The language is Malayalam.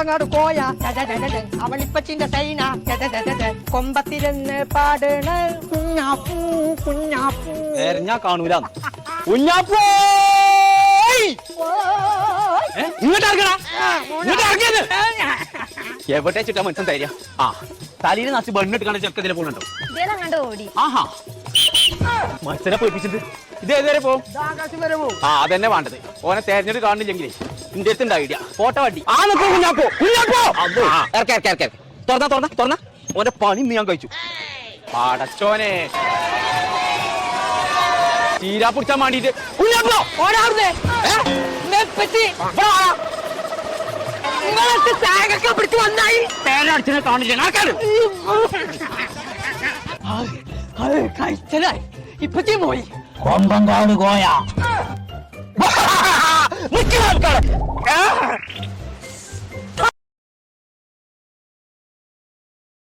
കൊമ്പങ്ങാട് കോയ അവളിപ്പച്ചിന്റെ സൈന കൊമ്പത്തിരുന്ന് പാടണ കുഞ്ഞാപ്പൂ കുഞ്ഞാപ്പൂ. ഞാൻ കാണൂല കുഞ്ഞാപ്പൂ. ഇങ്ങോട്ട് ഇറങ്ങടാ, ഇങ്ങോട്ട് ഇറങ്ങിയത്. എവിടെ ചുറ്റാ മനുഷ്യൻ തരിക? ആ തലയിൽ നാച്ച് ബണ്ണിട്ട് കണ്ട ചെക്കത്തിലെ പോണുണ്ടോ? ആഹാ മനുഷ്യനെ പേടിപ്പിച്ചിട്ട് ഇത് ഏതുവരെ പോകും? ആ അതന്നെ വേണ്ടത്. ഓനെ തെരഞ്ഞെടുത്ത് കാണുന്നില്ലെങ്കിലേ എന്റെ അടുത്ത് ഐഡിയ. ഫോട്ടോ വണ്ടി ആ നിൽക്കും കുഞ്ഞാപ്പോ. കുഞ്ഞാപ്പോ തുറന്ന ഓന്റെ പണി ഞാൻ കഴിച്ചു. പടച്ചോനെ തീരാ പിടിച്ചാൻ വേണ്ടിട്ട് കുഞ്ഞാപ്പോ പിടിച്ച് വന്നായി തേരടിച്ചനെ കാണില്ല ആൾക്കാര്. കഴിച്ചതായി ഇപ്പച്ചി പോയി. കൊമ്പങ്കാട് കോയ